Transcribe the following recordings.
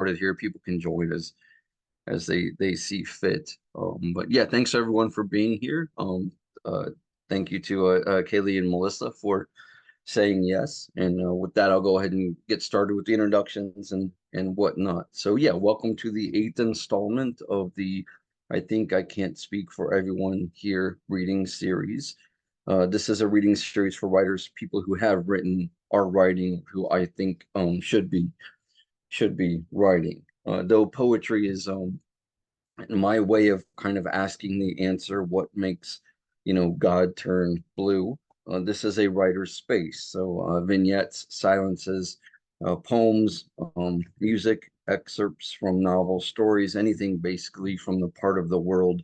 started here. People can join as they see fit. But yeah, thanks everyone for being here. Uh, Thank you to Kaylee and Melissa for saying yes. And with that, I'll go ahead and get started with the introductions and whatnot. So yeah, welcome to the eighth installment of the I Think I Can't Speak for Everyone Here reading series. This is a reading series for writers, people who have written, are writing, who I think should be writing. Though poetry is my way of kind of asking the answer, what makes, God turn blue? This is a writer's space. So vignettes, silences, poems, music, excerpts from novels, stories, anything basically from the part of the world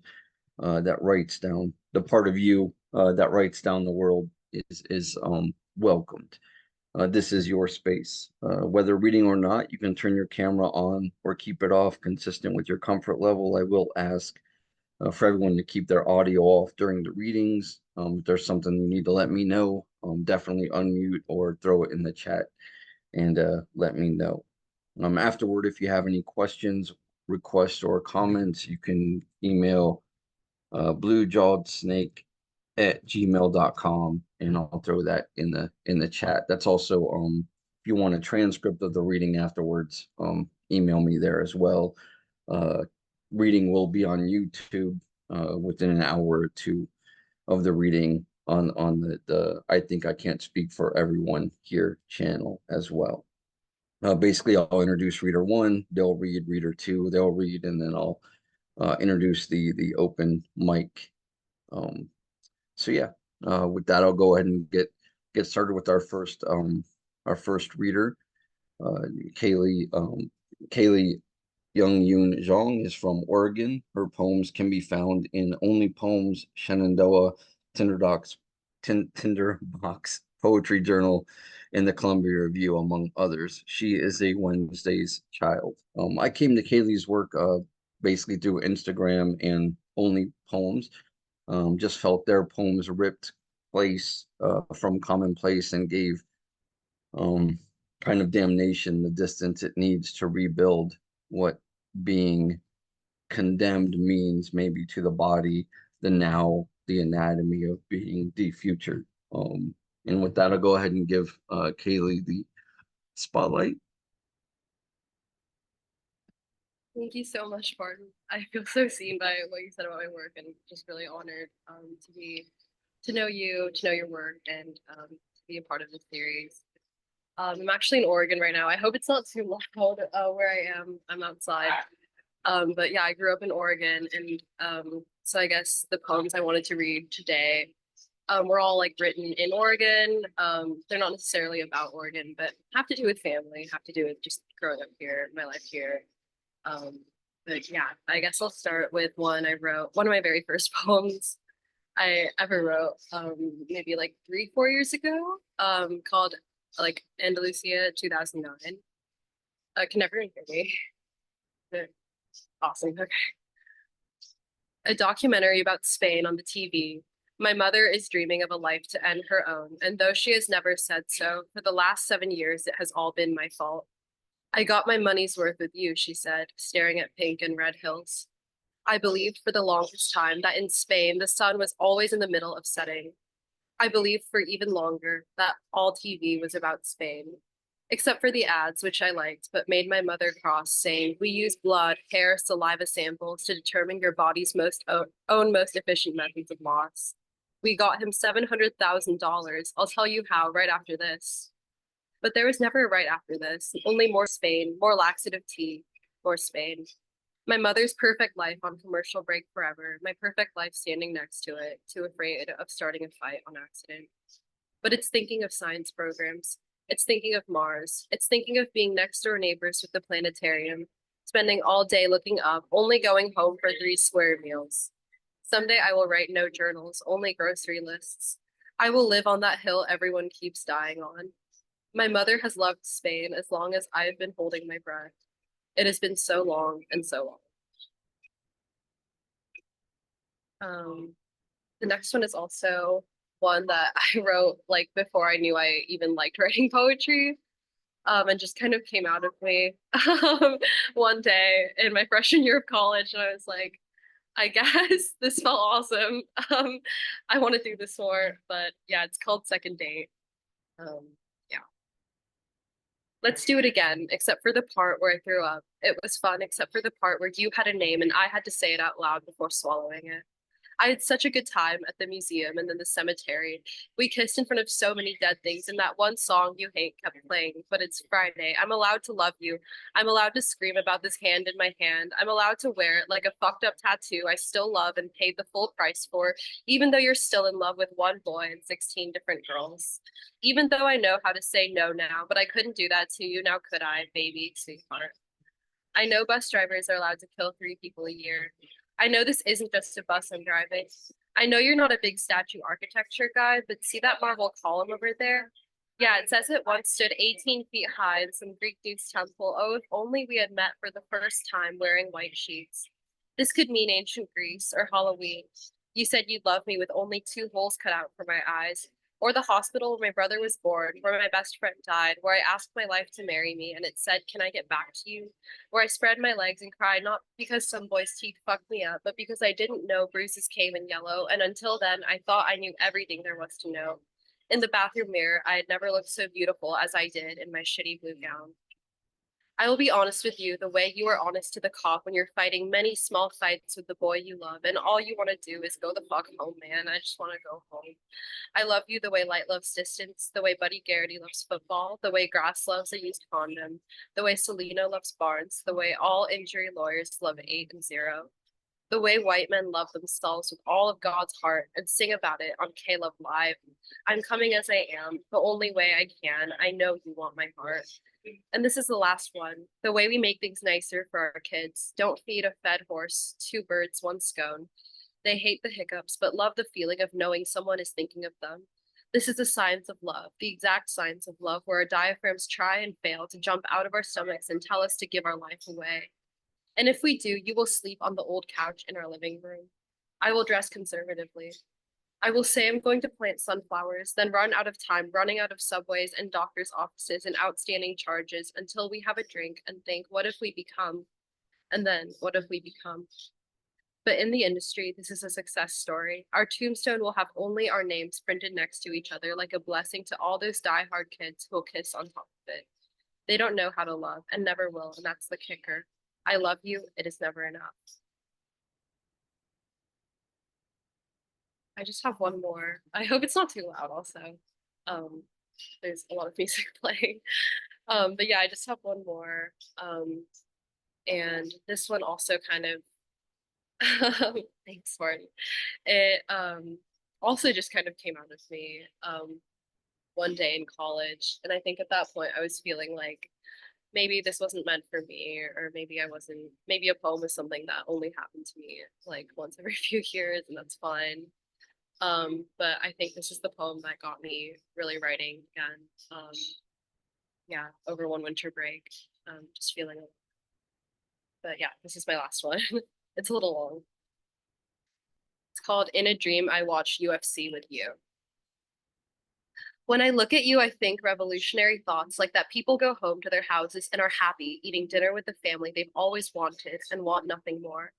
that writes down, the part of you that writes down the world is welcomed. This is your space. Whether reading or not, you can turn your camera on or keep it off, consistent with your comfort level. I will ask for everyone to keep their audio off during the readings. If there's something you need to let me know, definitely unmute or throw it in the chat and let me know. Afterward, if you have any questions, requests, or comments, you can email bluejawedsnake@gmail.com, and I'll throw that in the chat. That's also if you want a transcript of the reading afterwards, email me there as well. Reading will be on YouTube within an hour or two of the reading on the I Think I Can't Speak for Everyone Here channel as well. Basically, I'll introduce reader one, they'll read, reader two, they'll read, and then I'll introduce the open mic. So yeah, with that, I'll go ahead and get started with our first reader. Kaylee Kaylee Young-Eun Jeong is from Oregon. Her poems can be found in Only Poems, Shenandoah, Tinderbox Poetry Journal, and the Columbia Review, among others. She is a Wednesday's child. I came to Kaylee's work basically through Instagram and Only Poems. Just felt their poems ripped place from commonplace and gave kind of damnation the distance it needs to rebuild what being condemned means, maybe to the body, the now, the anatomy of being the future. And with that, I'll go ahead and give Kaylee the spotlight. Thank you so much, Martin. I feel so seen by what you said about my work, and just really honored to know you, to know your work, and to be a part of this series. I'm actually in Oregon right now. I hope it's not too loud where I am. I'm outside. But yeah, I grew up in Oregon, and so I guess the poems I wanted to read today were all like written in Oregon. They're not necessarily about Oregon, but have to do with family, have to do with just growing up here, my life here. But yeah, I guess I'll start with one I wrote, one of my very first poems I ever wrote, maybe like 3-4 years ago, called like Andalusia 2009. Can everyone hear me? Awesome. Okay. A documentary about Spain on the TV. My mother is dreaming of a life to end her own, and though she has never said so, for the last 7 years it has all been my fault. I got my money's worth with you, she said, staring at pink and red hills. I believed for the longest time that in Spain the sun was always in the middle of setting. I believed for even longer that all TV was about Spain, except for the ads, which I liked, but made my mother cross, saying, "We use blood, hair, saliva samples to determine your body's own most efficient methods of loss. We got him $700,000. I'll tell you how right after this." But there was never a right after this, only more Spain, more laxative tea, more Spain. My mother's perfect life on commercial break forever, my perfect life standing next to it, too afraid of starting a fight on accident. But it's thinking of science programs. It's thinking of Mars. It's thinking of being next door neighbors with the planetarium, spending all day looking up, only going home for 3 square meals. Someday I will write no journals, only grocery lists. I will live on that hill everyone keeps dying on. My mother has loved Spain as long as I have been holding my breath. It has been so long and so long. The next one is also one that I wrote like before I knew I even liked writing poetry. and just kind of came out of me one day in my freshman year of college, and I was like, I guess this felt awesome. Um, I want to do this more, but yeah, it's called Second Date. Um, yeah. Let's do it again, except for the part where I threw up. It was fun, except for the part where you had a name and I had to say it out loud before swallowing it. I had such a good time at the museum and then the cemetery. We kissed in front of so many dead things, and that one song you hate kept playing. But it's Friday. I'm allowed to love you. I'm allowed to scream about this hand in my hand. I'm allowed to wear it like a fucked up tattoo I still love and paid the full price for, even though you're still in love with one boy and 16 different girls. Even though I know how to say no now, but I couldn't do that to you now, could I, baby, sweetheart? I know bus drivers are allowed to kill 3 people a year. I know this isn't just a bus I'm driving. I know you're not a big statue architecture guy, but see that marble column over there? Yeah, it says it once stood 18 feet high in some Greek dude's temple. Oh, if only we had met for the first time wearing white sheets. This could mean ancient Greece or Halloween. You said you'd love me with only 2 holes cut out for my eyes. Or the hospital where my brother was born, where my best friend died, where I asked my life to marry me and it said, "Can I get back to you?" Where I spread my legs and cried, not because some boy's teeth fucked me up, but because I didn't know bruises came in yellow, and until then, I thought I knew everything there was to know. In the bathroom mirror, I had never looked so beautiful as I did in my shitty blue gown. I will be honest with you the way you are honest to the cop when you're fighting many small fights with the boy you love, and all you want to do is go the fuck home, man. I just want to go home. I love you the way light loves distance, the way Buddy Garrity loves football, the way Grass loves a used condom, the way Selena loves Barnes, the way all injury lawyers love 8 and 0, the way white men love themselves with all of God's heart and sing about it on K-Love Live. I'm coming as I am, the only way I can. I know you want my heart. And this is the last one. The way we make things nicer for our kids. Don't feed a fed horse 2 birds, 1 scone. They hate the hiccups, but love the feeling of knowing someone is thinking of them. This is the science of love, the exact science of love, where our diaphragms try and fail to jump out of our stomachs and tell us to give our life away. And if we do, you will sleep on the old couch in our living room. I will dress conservatively. I will say I'm going to plant sunflowers, then run out of time, running out of subways and doctors' offices and outstanding charges until we have a drink and think, what if we become? And then, what if we become? But in the industry, this is a success story. Our tombstone will have only our names printed next to each other, like a blessing to all those diehard kids who'll kiss on top of it. They don't know how to love and never will, and that's the kicker. I love you, it is never enough. I just have one more. I hope it's not too loud also. Um, there's a lot of music playing. But yeah, I just have one more. And this one also kind of thanks, Marty. It also just kind of came out of me one day in college. And I think at that point I was feeling like maybe this wasn't meant for me, or maybe I wasn't, maybe a poem was something that only happened to me like once every few years, and that's fine. But I think this is the poem that got me really writing again. Yeah, over one winter break. Just feeling it. But yeah, this is my last one. It's a little long. It's called In a Dream I Watched UFC with You. When I look at you, I think revolutionary thoughts like that people go home to their houses and are happy eating dinner with the family they've always wanted and want nothing more.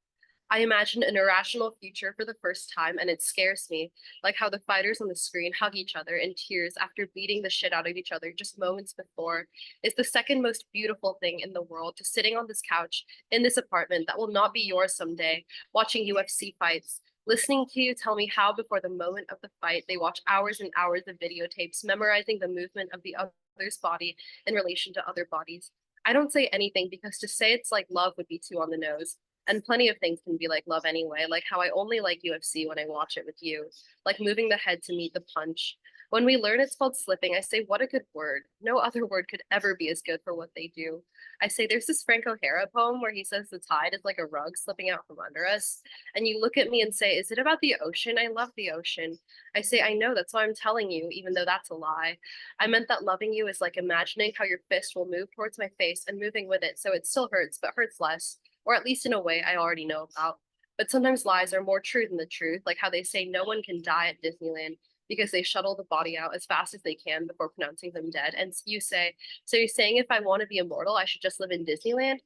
I imagine an irrational future for the first time, and it scares me, like how the fighters on the screen hug each other in tears after beating the shit out of each other just moments before. Is the second most beautiful thing in the world to sitting on this couch in this apartment that will not be yours someday, watching UFC fights, listening to you tell me how before the moment of the fight they watch hours and hours of videotapes, memorizing the movement of the other's body in relation to other bodies. I don't say anything because to say it's like love would be too on the nose. And plenty of things can be like love anyway, like how I only like UFC when I watch it with you, like moving the head to meet the punch. When we learn it's called slipping, I say, what a good word. No other word could ever be as good for what they do. I say, there's this Frank O'Hara poem where he says the tide is like a rug slipping out from under us. And you look at me and say, is it about the ocean? I love the ocean. I say, I know, that's why I'm telling you, even though that's a lie. I meant that loving you is like imagining how your fist will move towards my face and moving with it so it still hurts, but hurts less, or at least in a way I already know about. But sometimes lies are more true than the truth, like how they say no one can die at Disneyland. because they shuttle the body out as fast as they can before pronouncing them dead. And you say, so you're saying if I want to be immortal, I should just live in Disneyland?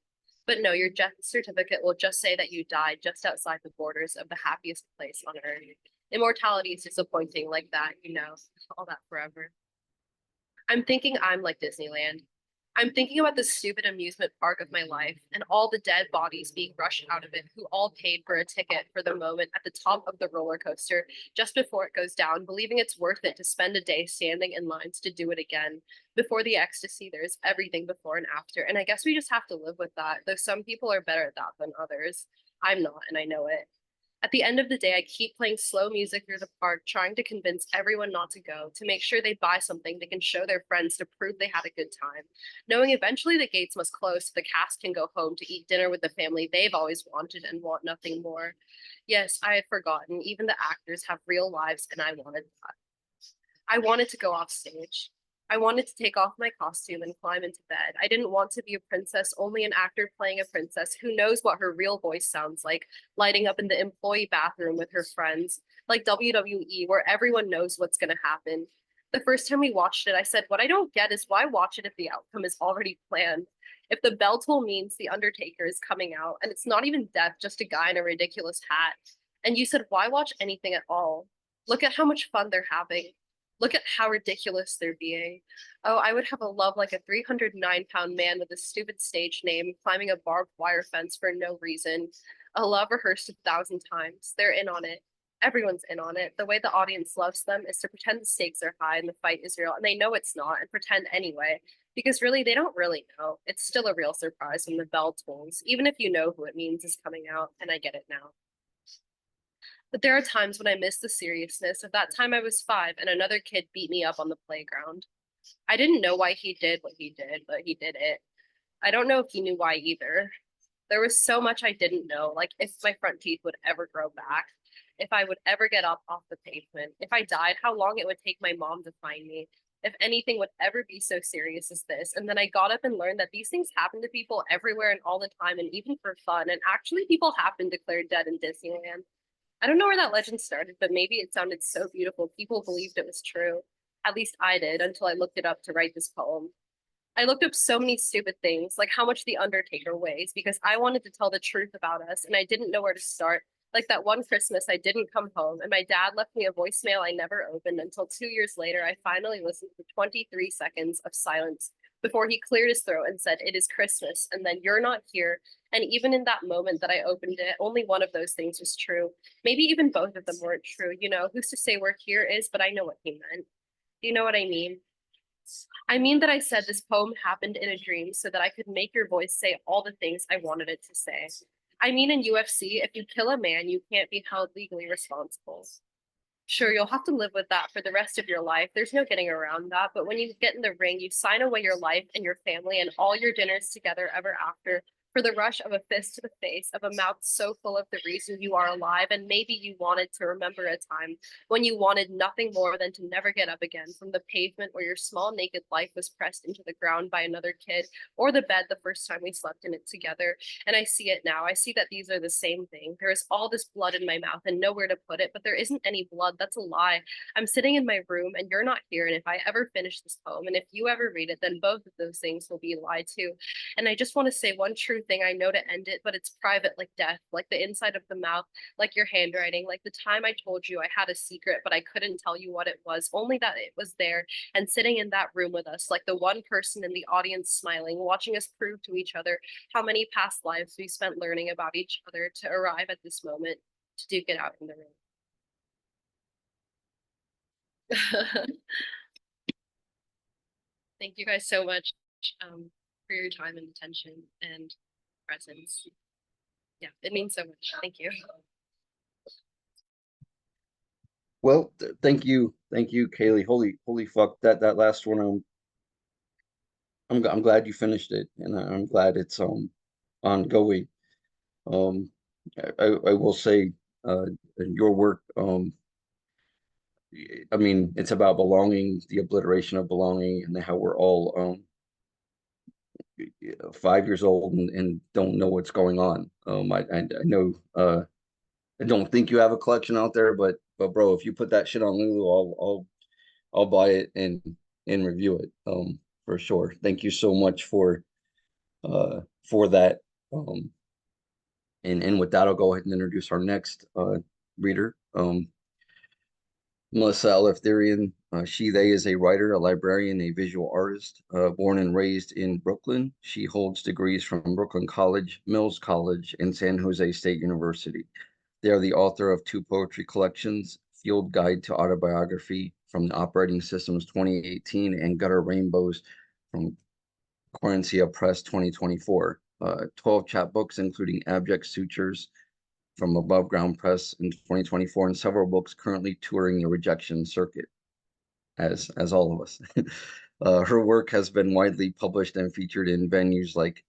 But no, your death certificate will just say that you died just outside the borders of the happiest place on earth. Immortality is disappointing like that, all that forever. I'm thinking I'm like Disneyland. I'm thinking about the stupid amusement park of my life and all the dead bodies being rushed out of it who all paid for a ticket for the moment at the top of the roller coaster just before it goes down, believing it's worth it to spend a day standing in lines to do it again. Before the ecstasy, there's everything before and after. And I guess we just have to live with that, though some people are better at that than others. I'm not, and I know it. At the end of the day, I keep playing slow music through the park, trying to convince everyone not to go, to make sure they buy something they can show their friends to prove they had a good time. Knowing eventually the gates must close so the cast can go home to eat dinner with the family they've always wanted and want nothing more. Yes, I had forgotten, even the actors have real lives, and I wanted that. I wanted to go off stage. I wanted to take off my costume and climb into bed. I didn't want to be a princess, only an actor playing a princess who knows what her real voice sounds like, lighting up in the employee bathroom with her friends, like WWE, where everyone knows what's going to happen. The first time we watched it, I said, what I don't get is why watch it if the outcome is already planned? If the bell toll means the Undertaker is coming out, and it's not even death, just a guy in a ridiculous hat. And you said, why watch anything at all? Look at how much fun they're having. Look at how ridiculous they're being. Oh, I would have a love like a 309-pound man with a stupid stage name climbing a barbed wire fence for no reason. A love rehearsed 1,000 times. They're in on it. Everyone's in on it. The way the audience loves them is to pretend the stakes are high and the fight is real, and they know it's not, and pretend anyway. Because really, they don't really know. It's still a real surprise when the bell tolls, even if you know who it means is coming out, and I get it now. But there are times when I miss the seriousness of that time I was 5 and another kid beat me up on the playground. I didn't know why he did what he did, but he did it. I don't know if he knew why either. There was so much I didn't know, like if my front teeth would ever grow back, if I would ever get up off the pavement, if I died, how long it would take my mom to find me, if anything would ever be so serious as this. And then I got up and learned that these things happen to people everywhere and all the time, and even for fun. And actually, people have been declared dead in Disneyland. I don't know where that legend started, but maybe it sounded so beautiful people believed it was true. At least I did until I looked it up to write this poem. I looked up so many stupid things, like how much the Undertaker weighs, because I wanted to tell the truth about us and I didn't know where to start. Like that one Christmas, I didn't come home, and my dad left me a voicemail I never opened until 2 years later. I finally listened to 23 seconds of silence before he cleared his throat and said, "It is Christmas," and then "You're not here." And even in that moment that I opened it, only one of those things was true. Maybe even both of them weren't true. Who's to say where here is, but I know what he meant. Do you know what I mean? I mean that I said this poem happened in a dream so that I could make your voice say all the things I wanted it to say. I mean, in UFC, if you kill a man, you can't be held legally responsible. Sure, you'll have to live with that for the rest of your life. There's no getting around that. But when you get in the ring, you sign away your life and your family and all your dinners together ever after for the rush of a fist to the face of a mouth so full of the reason you are alive. And maybe you wanted to remember a time when you wanted nothing more than to never get up again from the pavement where your small naked life was pressed into the ground by another kid, or the bed the first time we slept in it together. And I see it now. I see that these are the same thing. There is all this blood in my mouth and nowhere to put it, but there isn't any blood. That's a lie. I'm sitting in my room and you're not here. And if I ever finish this poem and if you ever read it, then both of those things will be a lie too. And I just want to say one true thing I know to end it, but it's private like death, like the inside of the mouth, like your handwriting, like the time I told you I had a secret, but I couldn't tell you what it was, only that it was there and sitting in that room with us, like the one person in the audience smiling, watching us prove to each other how many past lives we spent learning about each other to arrive at this moment to duke it out in the room. Thank you guys so much for your time and attention and presence. Yeah, it means so much. Thank you. Well, thank you, Kaylee. Holy fuck, that last one. I'm glad you finished it, and I'm glad it's ongoing. Um, I will say, your work. I mean, it's about belonging, the obliteration of belonging, and how we're all 5 years old and don't know what's going on. I know I don't think you have a collection out there, but bro, if you put that shit on Lulu, I'll buy it and review it for sure. Thank you so much for that. Um, and with that, I'll go ahead and introduce our next reader. Melissa Eleftherion, she, they is a writer, a librarian, a visual artist, born and raised in Brooklyn. She holds degrees from Brooklyn College, Mills College, and San Jose State University. They are the author of two poetry collections, Field Guide to Autobiography from the Operating Systems 2018 and Gutter Rainbows from Quarencia Press 2024. 12 chapbooks, including Abject Sutures from Above Ground Press in 2024, and several books currently touring the rejection circuit, as all of us. Her work has been widely published and featured in venues like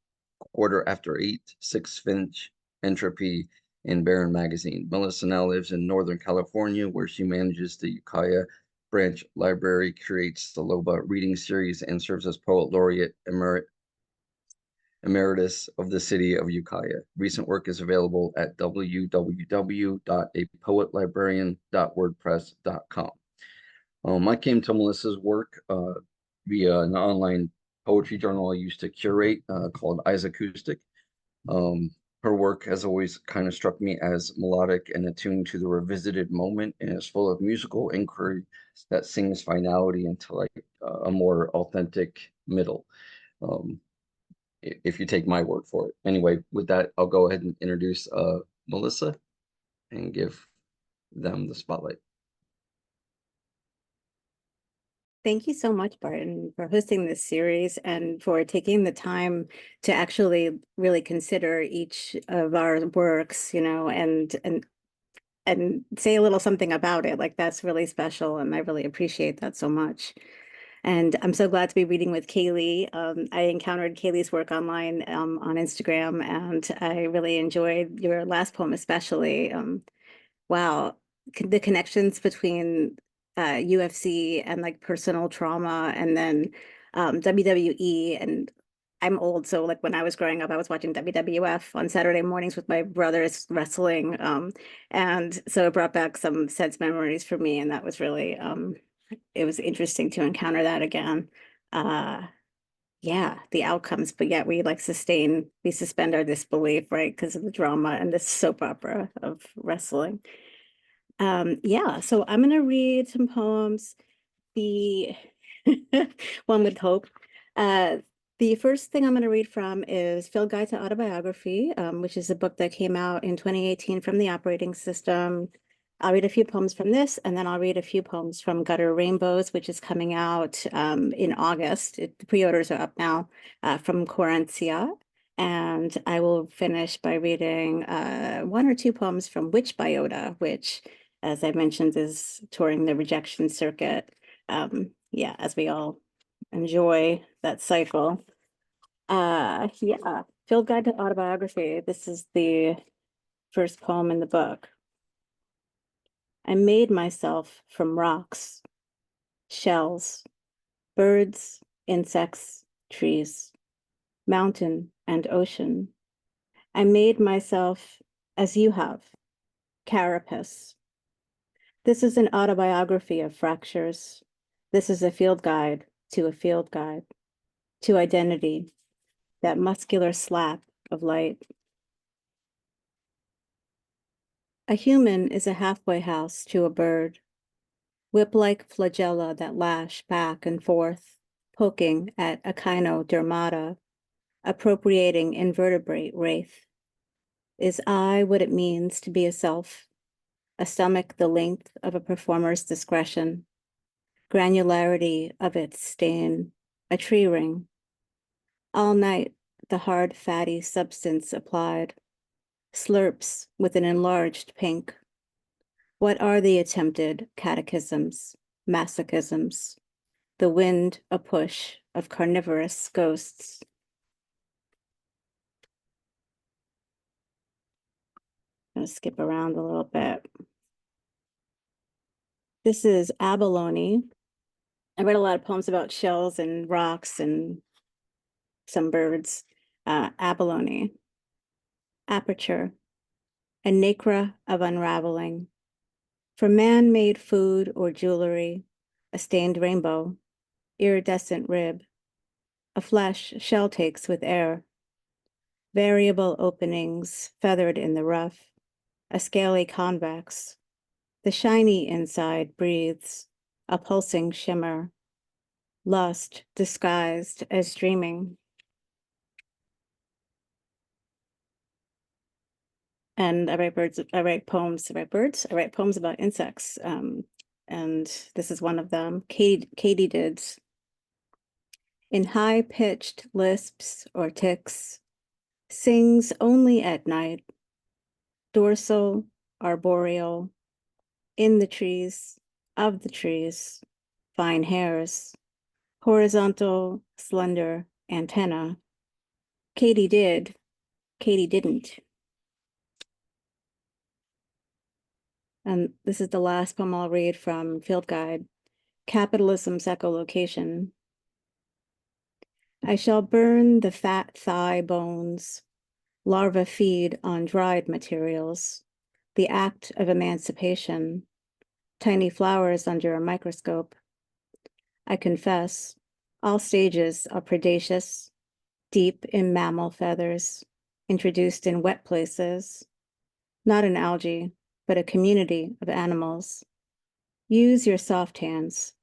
Quarter After Eight, Six Finch, Entropy, and Barron Magazine. Melissa now lives in Northern California, where she manages the Ukiah Branch Library, creates the Loba Reading Series, and serves as Poet Laureate Emeritus of the City of Ukiah. Recent work is available at www.apoetlibrarian.wordpress.com. I came to Melissa's work via an online poetry journal I used to curate called Eyes Acoustic. Her work has always kind of struck me as melodic and attuned to the revisited moment, and is full of musical inquiry that sings finality into like a more authentic middle. Um, if you take my word for it. Anyway, with that, I'll go ahead and introduce Melissa and give them the spotlight. Thank you so much, Barton, for hosting this series and for taking the time to actually really consider each of our works, and say a little something about it. Like, that's really special, and I really appreciate that so much. And I'm so glad to be reading with Kaylee. I encountered Kaylee's work online on Instagram, and I really enjoyed your last poem especially. Wow, the connections between UFC and like personal trauma, and then WWE. And I'm old, so like when I was growing up, I was watching WWF on Saturday mornings with my brothers wrestling. And so it brought back some sense memories for me, and that was really it was interesting to encounter that again. Uh, yeah, the outcomes, but yet we suspend our disbelief, right? Because of the drama and the soap opera of wrestling. Yeah, so I'm gonna read some poems. The one would hope. Uh, the first thing I'm going to read from is Field Guide to Autobiography, which is a book that came out in 2018 from the Operating System. I'll read a few poems from this, and then I'll read a few poems from Gutter Rainbows, which is coming out in August. The pre-orders are up now from Quarencia. And I will finish by reading one or two poems from Witch Biota, which, as I mentioned, is touring the rejection circuit. Yeah, as we all enjoy that cycle. Yeah, Field Guide to Autobiography. This is the first poem in the book. I made myself from rocks, shells, birds, insects, trees, mountain and ocean. I made myself as you have, carapace. This is an autobiography of fractures. This is a field guide to a field guide, to identity, that muscular slap of light. A human is a halfway house to a bird, whip-like flagella that lash back and forth, poking at echinodermata, appropriating invertebrate wraith. Is I what it means to be a self, a stomach the length of a performer's discretion, granularity of its stain, a tree ring. All night, the hard, fatty substance applied, slurps with an enlarged pink. What are the attempted catechisms, masochisms? The wind, a push of carnivorous ghosts. I'm going to skip around a little bit. This is abalone. I read a lot of poems about shells and rocks and some birds. Abalone. Aperture. a nacre of unraveling. For man-made food or jewelry, a stained rainbow, iridescent rib, a flesh shell takes with air, variable openings feathered in the rough, a scaly convex. The shiny inside breathes, a pulsing shimmer, lust disguised as dreaming. And I write poems about insects. And this is one of them. Katie did. In high-pitched lisps or ticks, sings only at night, dorsal, arboreal, in the trees, of the trees, fine hairs, horizontal, slender antenna. Katie did, Katie didn't. And this is the last poem I'll read from Field Guide, Capitalism's Echolocation. I shall burn the fat thigh bones. Larvae feed on dried materials. The act of emancipation. Tiny flowers under a microscope. I confess, all stages are predaceous, deep in mammal feathers, introduced in wet places. Not an algae, but a community of animals. Use your soft hands,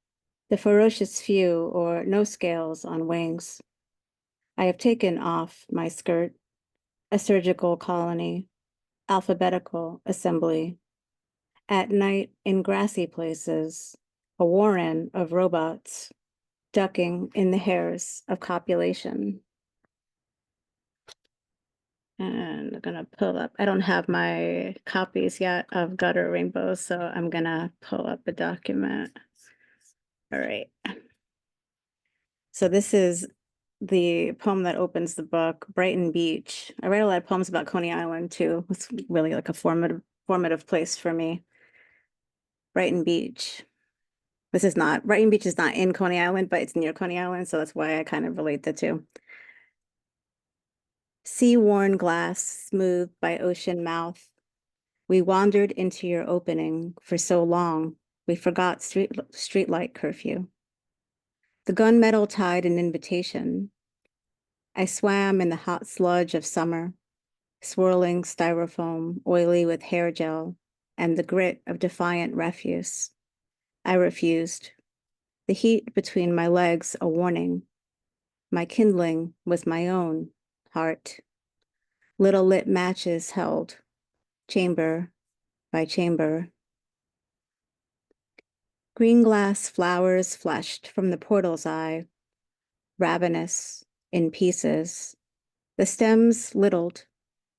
the ferocious few or no scales on wings. I have taken off my skirt, a surgical colony, alphabetical assembly. At night in grassy places, a warren of robots, ducking in the hairs of copulation. And I'm gonna pull up, I don't have my copies yet of Gutter Rainbows, so I'm gonna pull up a document. All right. So this is the poem that opens the book, Brighton Beach. I write a lot of poems about Coney Island too. It's really like a formative place for me. Brighton Beach. Brighton Beach is not in Coney Island, but it's near Coney Island, so that's why I kind of relate the two. Sea-worn glass smoothed by ocean mouth. We wandered into your opening for so long, we forgot streetlight curfew. The gunmetal tied an invitation. I swam in the hot sludge of summer, swirling styrofoam, oily with hair gel, and the grit of defiant refuse. I refused. The heat between my legs a warning. My kindling was my own heart. Little lit matches held, chamber by chamber. Green glass flowers fleshed from the portal's eye, ravenous, in pieces. The stems littled,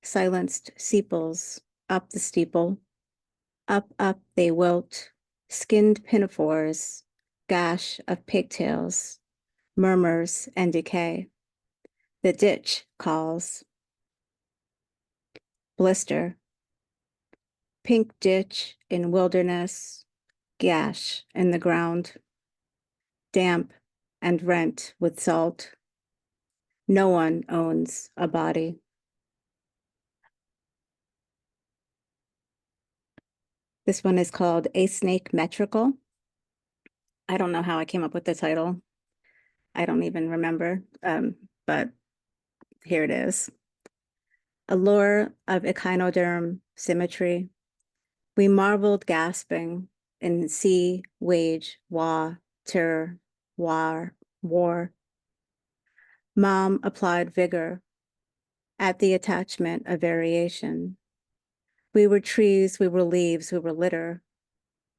silenced sepals up the steeple. Up they wilt, skinned pinafores, gash of pigtails, murmurs and decay. The ditch calls. Blister. Pink ditch in wilderness, gash in the ground. Damp and rent with salt. No one owns a body. This one is called A Snake Metrical. I don't know how I came up with the title. I don't even remember, but here it is. Allure of echinoderm symmetry. We marveled gasping in sea, wage, war. Mom applied vigor at the attachment of variation. We were trees, we were leaves, we were litter.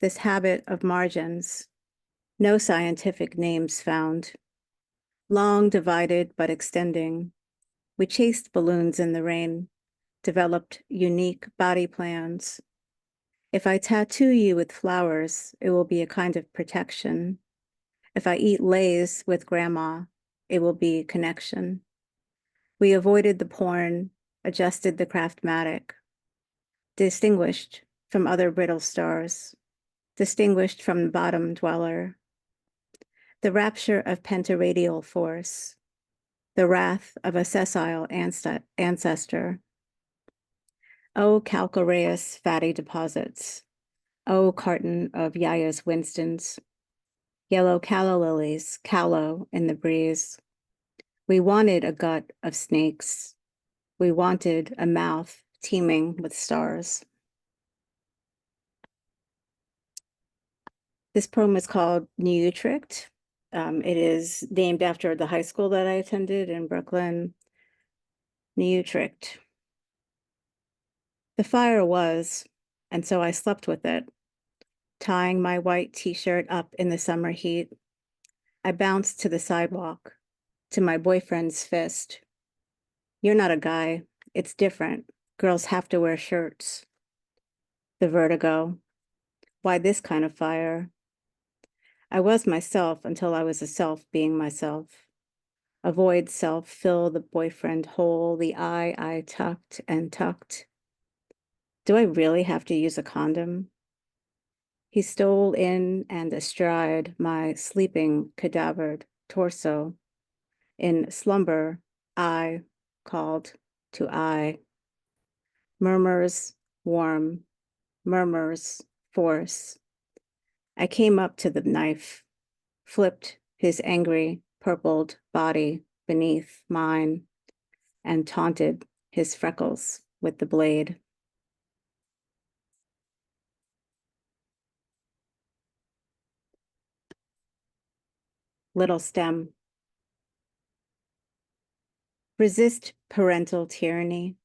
This habit of margins, no scientific names found. Long divided but extending. We chased balloons in the rain, developed unique body plans. If I tattoo you with flowers, it will be a kind of protection. If I eat Lay's with grandma, it will be connection. We avoided the porn, adjusted the craftmatic, distinguished from other brittle stars, distinguished from the bottom dweller. The rapture of pentaradial force, the wrath of a sessile ancestor. Oh, calcareous fatty deposits. Oh, carton of Yaya's Winstons. Yellow calla lilies, callow in the breeze. We wanted a gut of snakes. We wanted a mouth teeming with stars. This poem is called New Utrecht. It is named after the high school that I attended in Brooklyn, New Utrecht. The fire was, and so I slept with it, tying my white t-shirt up in the summer heat. I bounced to the sidewalk, to my boyfriend's fist. You're not a guy. It's different. Girls have to wear shirts. The vertigo. Why this kind of fire? I was myself until I was a self being myself. Avoid self, fill the boyfriend hole, the eye I tucked and tucked. Do I really have to use a condom? He stole in and astride my sleeping cadavered torso. In slumber, I called to I. Murmurs, warm, murmurs, force. I came up to the knife, flipped his angry, purpled body beneath mine, and taunted his freckles with the blade. Little stem. Resist parental tyranny.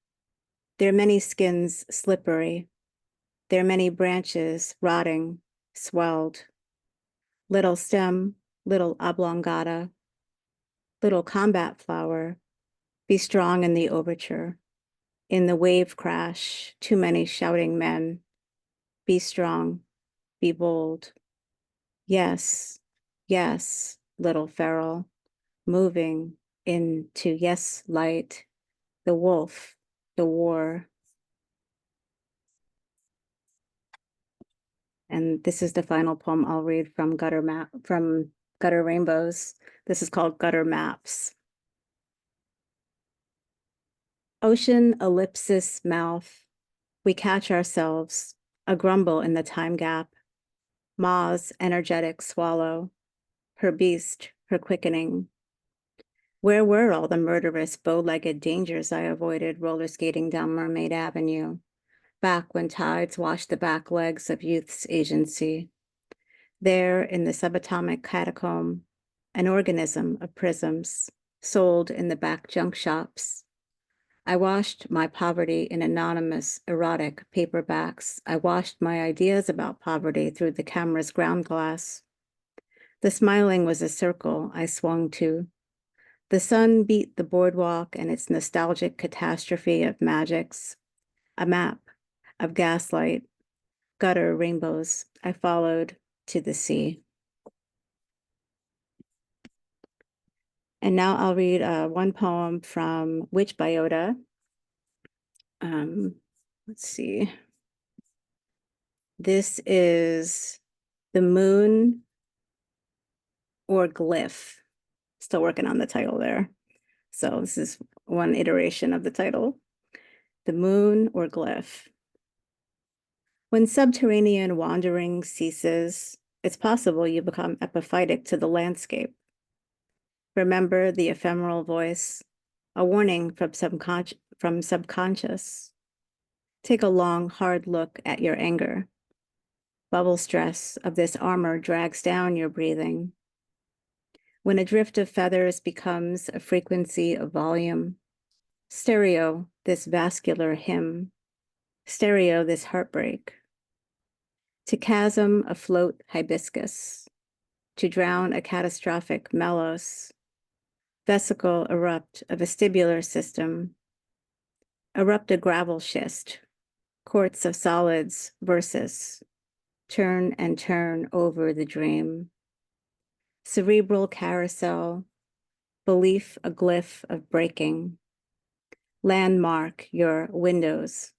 Their many skins slippery. Their many branches rotting, swelled. Little stem, little oblongata. Little combat flower. Be strong in the overture. In the wave crash, too many shouting men. Be strong, be bold. Yes, yes, little feral, moving into yes light, the wolf, the war. And this is the final poem I'll read from Gutter Rainbows. This is called Gutter Maps. Ocean ellipsis mouth, we catch ourselves, a grumble in the time gap. Ma's energetic swallow, her beast, her quickening. Where were all the murderous bow-legged dangers I avoided roller skating down Mermaid Avenue, back when tides washed the back legs of youth's agency? There in the subatomic catacomb, an organism of prisms, sold in the back junk shops. I washed my poverty in anonymous, erotic paperbacks. I washed my ideas about poverty through the camera's ground glass. The smiling was a circle I swung to. The sun beat the boardwalk and its nostalgic catastrophe of magics. A map of gaslight, gutter rainbows I followed to the sea. And now I'll read one poem from Witch Biota. Let's see. This is The Moon or Glyph. Still working on the title there. So this is one iteration of the title. The Moon or Glyph. When subterranean wandering ceases, it's possible you become epiphytic to the landscape. Remember the ephemeral voice, a warning from subconscious. Take a long, hard look at your anger. Bubble stress of this armor drags down your breathing. When a drift of feathers becomes a frequency of volume, stereo this vascular hymn, stereo this heartbreak. To chasm afloat hibiscus, to drown a catastrophic melos, vesicle erupt a vestibular system, erupt a gravel schist, quartz of solids versus, turn and turn over the dream. Cerebral carousel, belief a glyph of breaking. Landmark your windows,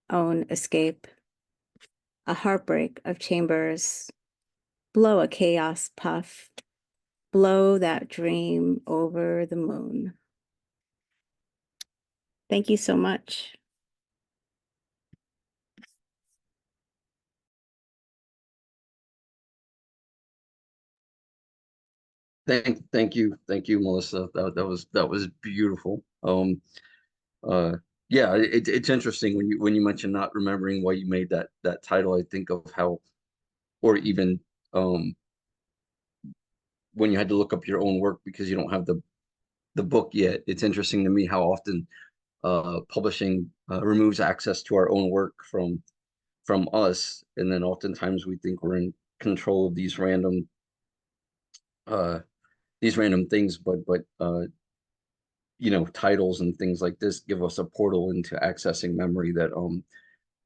own escape. A heartbreak of chambers, blow a chaos puff, blow that dream over the moon. Thank you so much. Thank you, Melissa. That was beautiful. Uh, yeah, it's interesting when you mentioned not remembering why you made that title. I think of how, or even um, when you had to look up your own work because you don't have the book yet. It's interesting to me how often publishing removes access to our own work from us, and then oftentimes we think we're in control of uh, these random things, but you know, titles and things like this give us a portal into accessing memory that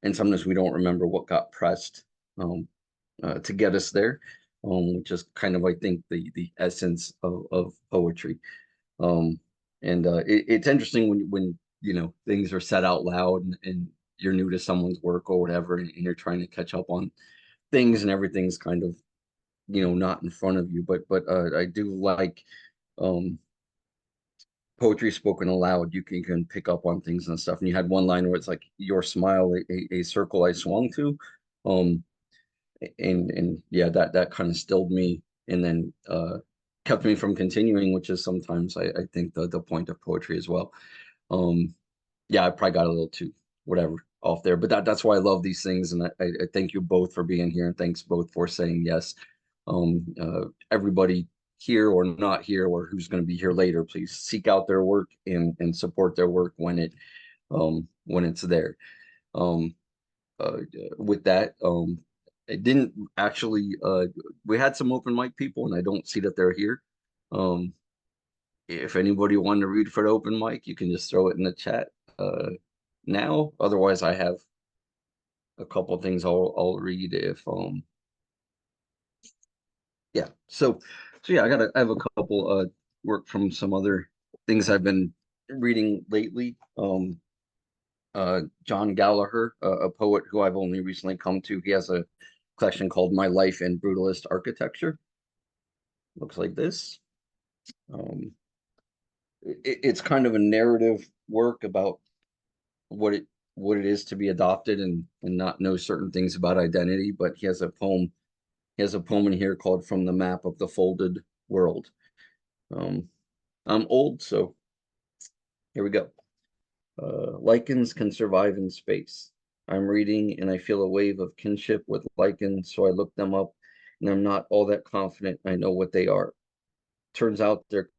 and sometimes we don't remember what got pressed um to get us there, which is kind of, I think, the essence of poetry. um and it's interesting when you know things are said out loud, and you're new to someone's work or whatever, and you're trying to catch up on things, and everything's kind of, you know, not in front of you. But I do like um poetry spoken aloud. You can pick up on things and stuff. And you had one line where it's like, your smile, a circle I swung to. Um, and yeah, that kind of stilled me, and then kept me from continuing, which is sometimes I think the point of poetry as well. Um, yeah, I probably got a little too whatever off there, but that's why I love these things, and I thank you both for being here, and thanks both for saying yes. Everybody here or not here, or who's going to be here later, please seek out their work and support their work when it's there. Um, uh, with that, it didn't actually. We had some open mic people, and I don't see that they're here. Um, if anybody wanted to read for the open mic, you can just throw it in the chat now. Otherwise, I have a couple of things I'll read if yeah. So yeah, I have a couple work from some other things I've been reading lately. John Gallagher, a poet who I've only recently come to. He has a collection called My Life in Brutalist Architecture. Looks like this. Um, it's kind of a narrative work about what it is to be adopted and not know certain things about identity. But he has a poem. He has a poem in here called "From the Map of the Folded World." Um, I'm old, so here we go. Lichens can survive in space. I'm reading and I feel a wave of kinship with lichens, so I look them up, and I'm not all that confident I know what they are. Turns out they're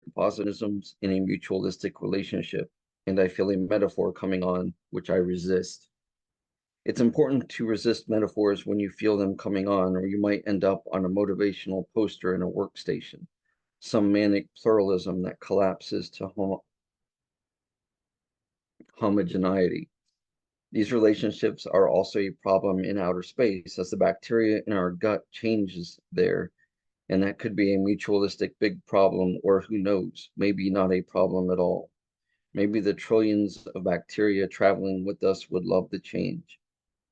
compositisms in a mutualistic relationship, and I feel a metaphor coming on, which I resist. It's important to resist metaphors when you feel them coming on, or you might end up on a motivational poster in a workstation, some manic pluralism that collapses to homogeneity. These relationships are also a problem in outer space as the bacteria in our gut changes there, and that could be a mutualistic big problem, or who knows, maybe not a problem at all. Maybe the trillions of bacteria traveling with us would love the change.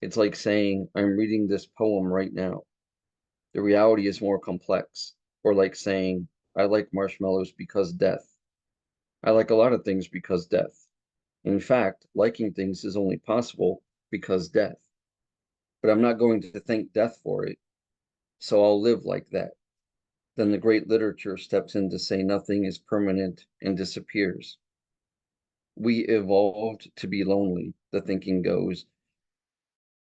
It's like saying, I'm reading this poem right now. The reality is more complex, or like saying, I like marshmallows because death. I like a lot of things because death. In fact, liking things is only possible because death. But I'm not going to thank death for it, so I'll live like that. Then the great literature steps in to say nothing is permanent and disappears. We evolved to be lonely, the thinking goes,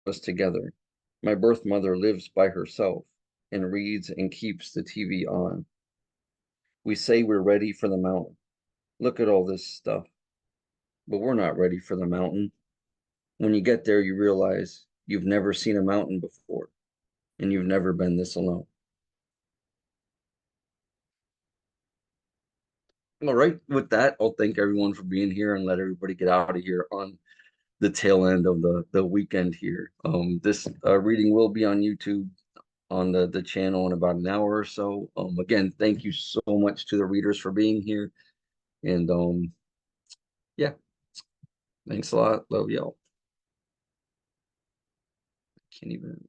us together. My birth mother lives by herself and reads and keeps the TV on. We say we're ready for the mountain. Look at all this stuff. But we're not ready for the mountain. When you get there, you realize you've never seen a mountain before, and you've never been this alone. All right, with that, I'll thank everyone for being here and let everybody get out of here on the tail end of the weekend here. This reading will be on YouTube on the channel in about an hour or so. Again, thank you so much to the readers for being here. And yeah, thanks a lot. Love y'all. Can't even